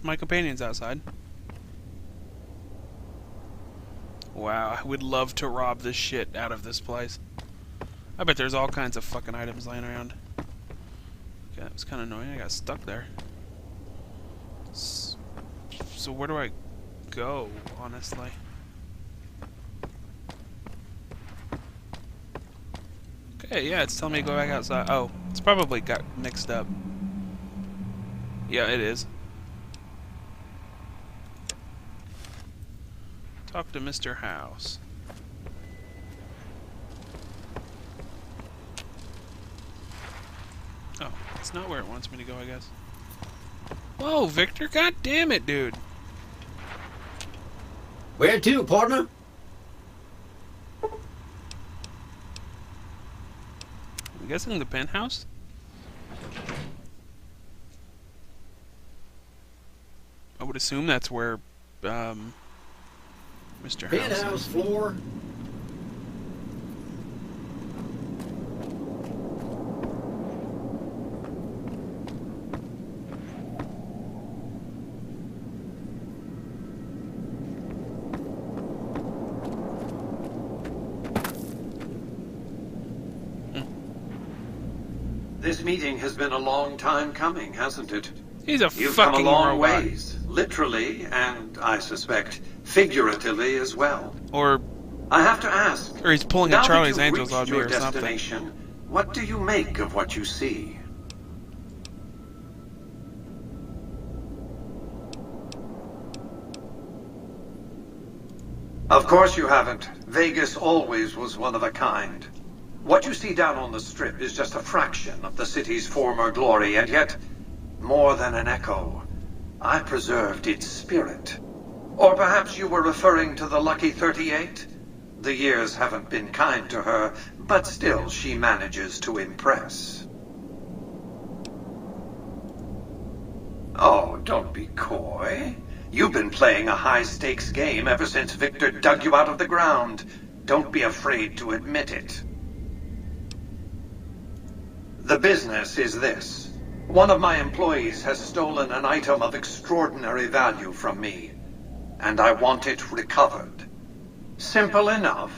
My companion's outside. Wow, I would love to rob the shit out of this place. I bet there's all kinds of fucking items lying around. Okay, that was kind of annoying. I got stuck there. So where do I go, honestly? Okay, yeah, it's telling me to go back outside. Oh, it's probably got mixed up. Yeah, it is. Talk to Mr. House. Oh, it's not where it wants me to go, I guess. Whoa, Victor, god damn it, dude. Where to, partner? I'm guessing the penthouse? I would assume that's where, Mr. House Penthouse is. floor. This meeting has been a long time coming, hasn't it? He's a You've come a fucking long robot. ways, literally, and I suspect figuratively as well. Or I have to ask, he's pulling now a that Charlie's you've Angels reached on me your or something. destination, what do you make of what you see? Of course you haven't. Vegas always was one of a kind. What you see down on the Strip is just a fraction of the city's former glory, and yet, more than an echo, I preserved its spirit. Or perhaps you were referring to the Lucky 38? The years haven't been kind to her, but still she manages to impress. Oh, don't be coy. You've been playing a high-stakes game ever since Victor dug you out of the ground. Don't be afraid to admit it. The business is this. One of my employees has stolen an item of extraordinary value from me, and I want it recovered. Simple enough.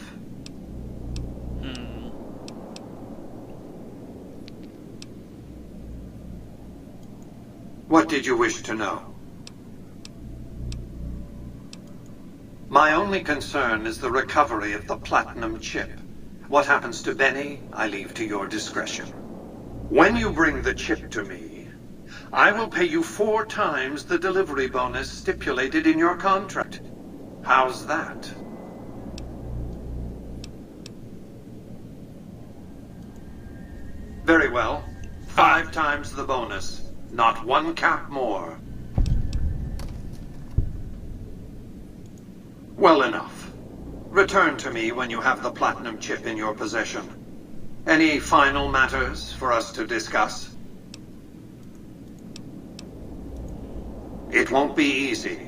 What did you wish to know? My only concern is the recovery of the platinum chip. What happens to Benny, I leave to your discretion. When you bring the chip to me, I will pay you 4 times the delivery bonus stipulated in your contract. How's that? Very well. 5 times the bonus. Not 1 cap more. Well enough. Return to me when you have the platinum chip in your possession. Any final matters for us to discuss? It won't be easy.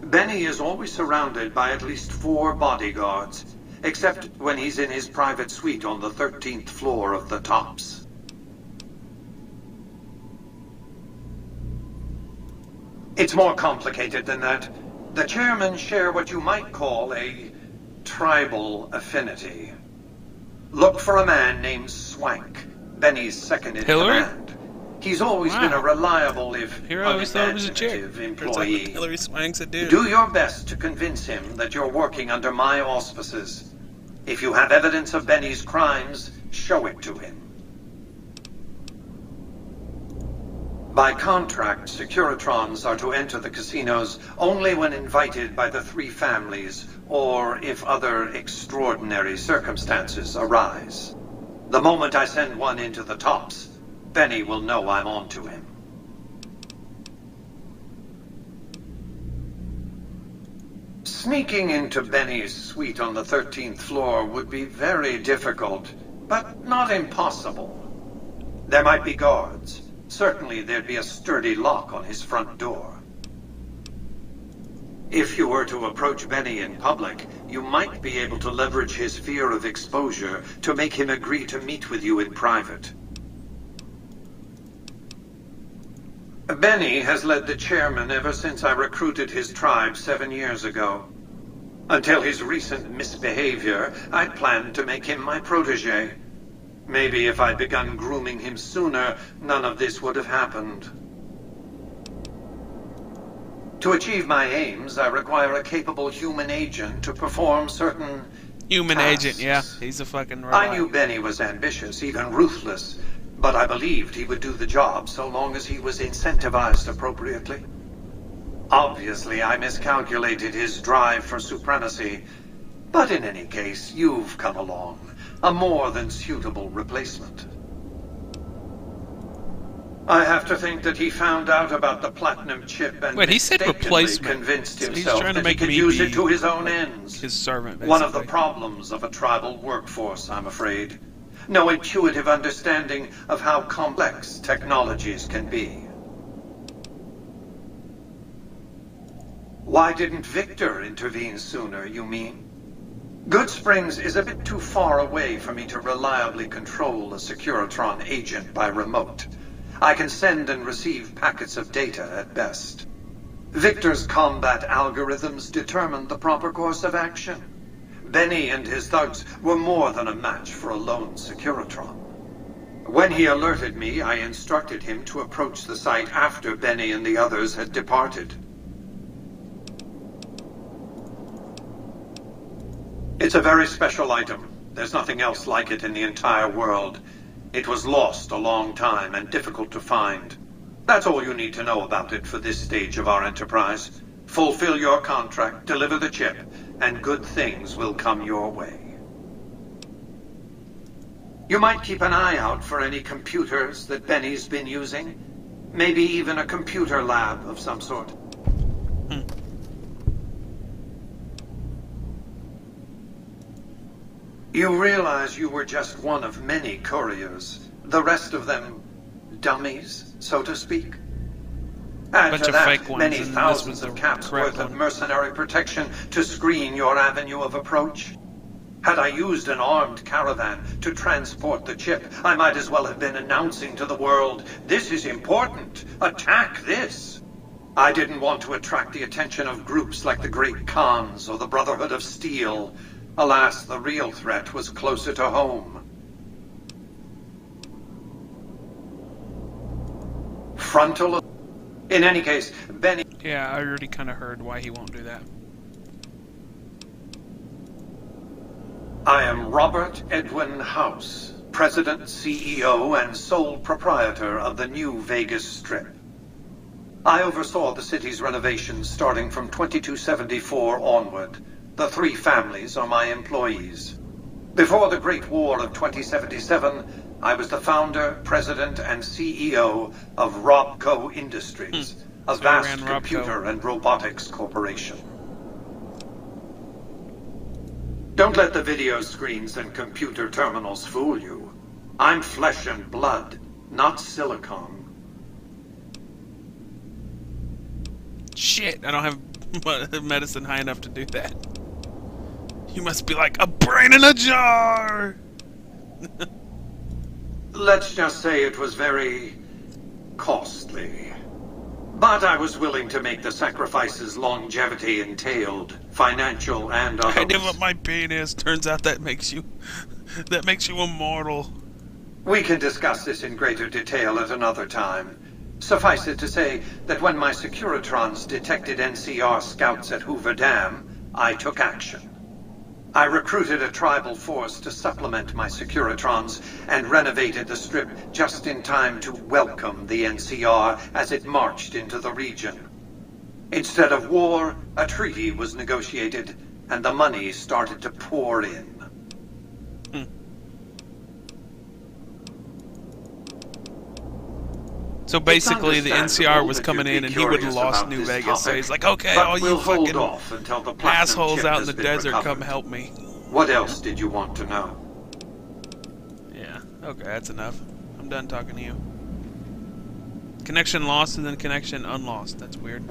Benny is always surrounded by at least 4 bodyguards, except when he's in his private suite on the 13th floor of the Tops. It's more complicated than that. The chairmen share what you might call a tribal affinity. Look for a man named Swank, Benny's second-in-command. He's always been a reliable, if unimaginative employee. Hillary Swank's a dude. Do your best to convince him that you're working under my auspices. If you have evidence of Benny's crimes, show it to him. By contract, Securitrons are to enter the casinos only when invited by the 3 families, or if other extraordinary circumstances arise. The moment I send one into the Tops, Benny will know I'm on to him. Sneaking into Benny's suite on the 13th floor would be very difficult, but not impossible. There might be guards. Certainly there'd be a sturdy lock on his front door. If you were to approach Benny in public, you might be able to leverage his fear of exposure to make him agree to meet with you in private. Benny has led the chairman ever since I recruited his tribe 7 years ago. Until his recent misbehavior, I'd planned to make him my protege. Maybe if I'd begun grooming him sooner, none of this would have happened. To achieve my aims, I require a capable human agent to perform certain Human tasks. agent, yeah. He's a fucking robot. I knew Benny was ambitious, even ruthless, but I believed he would do the job so long as he was incentivized appropriately. Obviously, I miscalculated his drive for supremacy, but in any case, you've come along. A more than suitable replacement. I have to think that he found out about the platinum chip and Wait, he said mistakenly replacement. convinced So he's himself trying to that he make could me use be it to his own ends. his servant, basically. One of the problems of a tribal workforce, I'm afraid. No intuitive understanding of how complex technologies can be. Why didn't Victor intervene sooner, you mean? Good Springs is a bit too far away for me to reliably control a Securitron agent by remote. I can send and receive packets of data at best. Victor's combat algorithms determined the proper course of action. Benny and his thugs were more than a match for a lone Securitron. When he alerted me, I instructed him to approach the site after Benny and the others had departed. It's a very special item. There's nothing else like it in the entire world. It was lost a long time and difficult to find. That's all you need to know about it for this stage of our enterprise. Fulfill your contract, deliver the chip, and good things will come your way. You might keep an eye out for any computers that Benny's been using. Maybe even a computer lab of some sort. You realize you were just one of many couriers. The rest of them, dummies, so to speak. Add Bunch to of that fake ones, many and this thousands was the of caps correct worth of one. mercenary protection to screen your avenue of approach. Had I used an armed caravan to transport the chip, I might as well have been announcing to the world, "This is important. Attack this." I didn't want to attract the attention of groups like the Great Khans or the Brotherhood of Steel. Alas, the real threat was closer to home. Frontal... In any case, Benny... Yeah, I already kind of heard why he won't do that. I am Robert Edwin House, President, CEO, and sole proprietor of the new Vegas Strip. I oversaw the city's renovations starting from 2274 onward. The 3 families are my employees. Before the Great War of 2077, I was the founder, president, and CEO of Robco Industries, a So vast ran Robco. computer and robotics corporation. Don't let the video screens and computer terminals fool you. I'm flesh and blood, not silicone. Shit, I don't have medicine high enough to do that. You must be like a brain in a jar! Let's just say it was very costly. But I was willing to make the sacrifices longevity entailed, financial and others. I give up my penis. Turns out that makes you immortal. We can discuss this in greater detail at another time. Suffice it to say that when my Securitrons detected NCR scouts at Hoover Dam, I took action. I recruited a tribal force to supplement my Securitrons and renovated the Strip just in time to welcome the NCR as it marched into the region. Instead of war, a treaty was negotiated and the money started to pour in. So basically, the NCR was coming in, and he would have lost New Vegas. So he's like, "Okay, all you fucking assholes out in the desert, come help me." What else did you want to know? Yeah. Okay, that's enough. I'm done talking to you. Connection lost and then connection unlost. That's weird.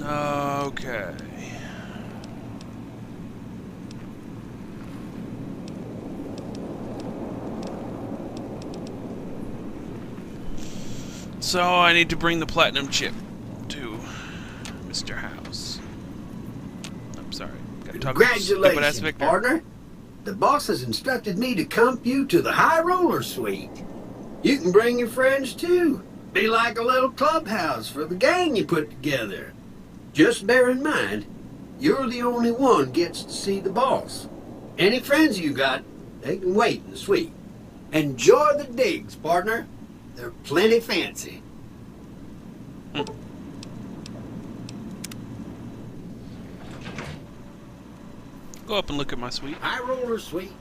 Okay. So I need to bring the platinum chip to Mr. House. I'm sorry. Gotta talk to stupid ass Congratulations, Victor. partner. The boss has instructed me to comp you to the High Roller Suite. You can bring your friends too. Be like a little clubhouse for the gang you put together. Just bear in mind, you're the only one gets to see the boss. Any friends you got, they can wait in the suite. Enjoy the digs, partner. They're plenty fancy. Go up and look at my suite. High Roller Suite.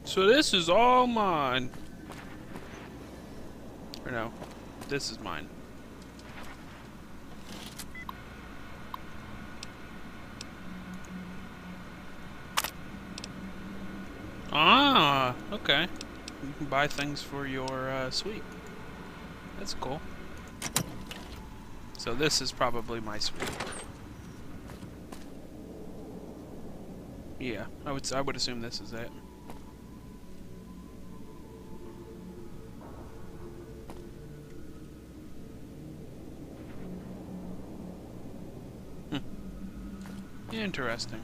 So this is all mine. Or no, this is mine. Ah, okay. You can buy things for your suite. That's cool. So this is probably my suite. Yeah, I would assume this is it. Interesting.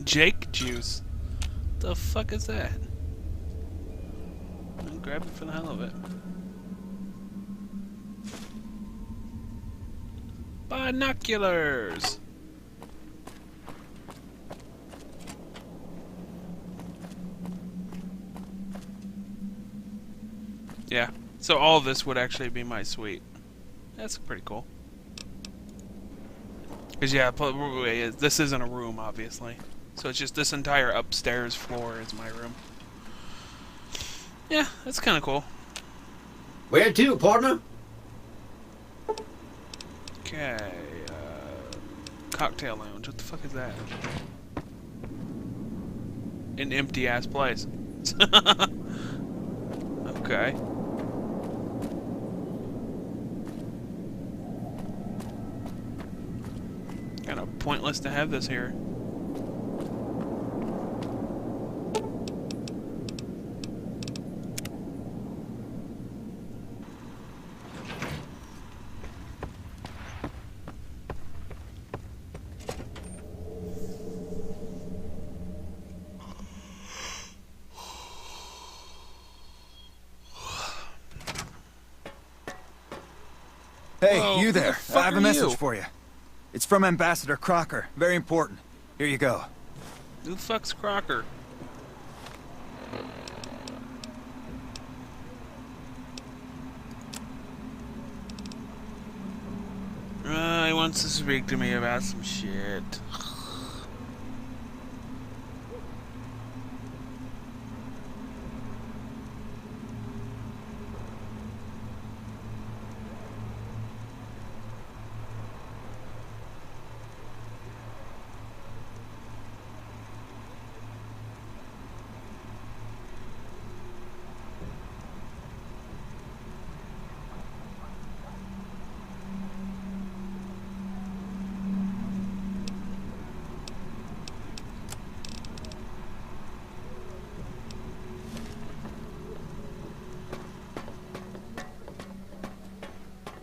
Jake juice. The fuck is that? I'll grab it for the hell of it. Binoculars. Yeah. So all of this would actually be my suite. That's pretty cool. Because yeah, this isn't a room, obviously. So it's just this entire upstairs floor is my room. Yeah, that's kind of cool. Where to, partner? Okay, cocktail lounge. What the fuck is that? An empty ass place. Okay. Kind of pointless to have this here. Hey, Whoa, you who the there. fuck I have are a message you? for you. It's from Ambassador Crocker. Very important. Here you go. Who the fuck's Crocker? He wants to speak to me about some shit.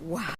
Wow.